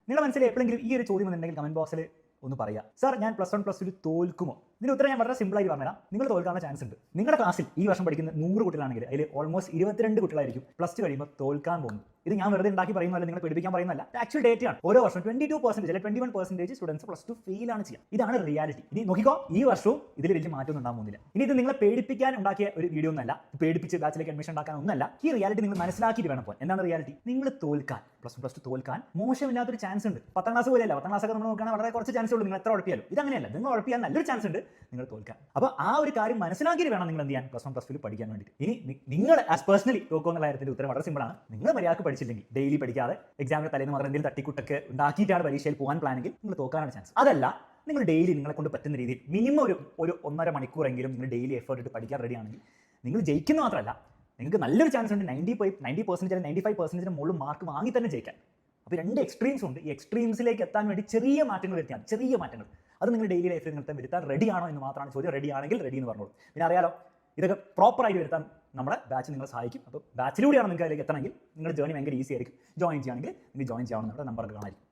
നിങ്ങളുടെ മനസ്സിൽ എപ്പോഴെങ്കിലും ഈ ഒരു ചോദ്യം വന്നിട്ടുണ്ടെങ്കിൽ കമന്റ് ബോക്സിൽ ഒന്ന് പറയാം, സാർ ഞാൻ +1 +2 തോൽക്കുമോ? ഇതിന് ഉത്തരം ഞാൻ വളരെ സിമ്പിളായിട്ട് പറഞ്ഞുതരാം. നിങ്ങൾ തോൽക്കാനുള്ള ചാൻസ് ഉണ്ട്. നിങ്ങളുടെ ക്ലാസ്സിൽ ഈ വർഷം പഠിക്കുന്ന 100 കുട്ടികളാണെങ്കിൽ അതിൽ ഓൾമോസ്റ്റ് 22 കുട്ടികളായിരിക്കും +2 കഴിയുമ്പോൾ തോൽക്കാൻ പോകുന്നത്. ഇത് ഞാൻ വെറുതെ ഉണ്ടാക്കി പറയുന്നതല്ല, നിങ്ങളെ പഠിപ്പിക്കാൻ പറയുന്നതല്ല, ആക്ച്വൽ ഡേറ്റയാണ്. ഓരോ വർഷം 22% അല്ലെങ്കിൽ 21% സ്റ്റുഡൻസ് +2 ഫെയിൽ ആണ് ചെയ്യുക. ഇതാണ് റിയാലിറ്റി. ഇനി നോക്കിക്കോ, ഈ വർഷവും ഇതിൽ വലിയ മാറ്റമൊന്നും ഉണ്ടാകാൻ പോകുന്നില്ല. ഇനി ഇത് നിങ്ങളെ പേടിപ്പിക്കാൻ ഉണ്ടാക്കിയ ഒരു വീഡിയോ ഒന്നല്ല, പേടിപ്പിച്ച് ബാച്ചിലേക്ക് അഡ്മിഷൻ ഉണ്ടാക്കാൻ ഒന്നല്ല. ഈ റിയാലിറ്റി നിങ്ങൾ മനസ്സിലാക്കിയിട്ട് വേണം പോകാൻ. എന്താണ് റിയാലിറ്റി? നിങ്ങൾ തോൽക്കാൻ +1 +2 തോൽക്കാൻ മോശമില്ലാത്തൊരു ചാൻസ് ഉണ്ട്. 10ാം ക്ലാസ് പോലെയല്ല. 10ാം ക്ലാസ് ഒക്കെ നമ്മൾ നോക്കുകയാണെങ്കിൽ വളരെ കുറച്ച് ചാൻസ് ഉള്ളൂ. നിങ്ങൾ എത്ര ഉഴപ്പിയാലും ഇതങ്ങനെയല്ല. നിങ്ങൾ ഉഴപ്പിയാൽ നല്ലൊരു ചാൻസ് ഉണ്ട് നിങ്ങൾ തോൽക്കാൻ. അപ്പോൾ ആ ഒരു കാര്യം മനസ്സിലാക്കിയിട്ട് വേണം നിങ്ങൾ എന്ത് ചെയ്യാൻ, +1 +2 പഠിക്കാൻ വേണ്ടിയിട്ട്. ഇനി നിങ്ങൾ ആസ് പേഴ്സണലി തോക്കുമെന്നുള്ള കാര്യത്തിൽ ഉത്തരം വളരെ സിമ്പിളാണ്. നിങ്ങൾ മര്യാദക്ക് പഠിച്ചില്ലെങ്കിൽ, ഡെയിലി പഠിക്കാതെ എക്സാമിന് തലേന്ന് മാത്രം എന്തെങ്കിലും തട്ടിക്കുട്ടൊക്കെ ഉണ്ടാക്കിയിട്ടാണ് പരീക്ഷയിൽ പോകാൻ പ്ലാനെങ്കിൽ നിങ്ങൾ തോക്കാനാണ് ചാൻസ്. അതല്ല, നിങ്ങൾ ഡെയിലി നിങ്ങളെ കൊണ്ട് പറ്റുന്ന രീതിയിൽ മിനിമം ഒരു 1.5 മണിക്കൂറെങ്കിലും നിങ്ങൾ ഡെയിലി എഫേർട്ട് ഇട്ട് പഠിക്കാൻ റെഡി ആണെങ്കിൽ നിങ്ങൾ ജയിക്കുന്ന മാത്രമല്ല, നിങ്ങൾക്ക് നല്ലൊരു ചാൻസ് ഉണ്ട് 90% 95% മുകളിൽ മാർക്ക് വാങ്ങി തന്നെ ജയിക്കാൻ. അപ്പോൾ 2 എക്സ്ട്രീംസ് ഉണ്ട്. ഈ എക്സ്ട്രീംസിലേക്ക് എത്താൻ വേണ്ടി ചെറിയ മാറ്റങ്ങൾ വരുത്തിയാണ്, ചെറിയ മാറ്റങ്ങൾ. അത് നിങ്ങൾ ഡെയിലി ലൈഫിൽ നിങ്ങൾക്ക് വരുത്താൻ റെഡിയാണോ എന്ന് മാത്രമാണ് ചോദ്യം. റെഡി ആണെങ്കിൽ റെഡി എന്ന് പറഞ്ഞോളൂ. പിന്നെ അറിയാലോ, ഇതൊക്കെ പ്രോപ്പറായിട്ട് വരുത്താൻ നമ്മുടെ ബാച്ച് നിങ്ങളെ സഹായിക്കും. അപ്പോൾ ബാച്ചിലൂടെയാണ് നിങ്ങൾക്ക് അതിലേക്ക് എത്തണമെങ്കിൽ നിങ്ങളുടെ ജേർണി ഭയങ്കര ഈസി ആയിരിക്കും. ജോയിൻ ചെയ്യുകയാണെങ്കിൽ നിങ്ങൾക്ക് ജോയിൻ ചെയ്യാവുന്ന നമ്മുടെ നമ്പറൊക്കെ കാണാമായിരിക്കും.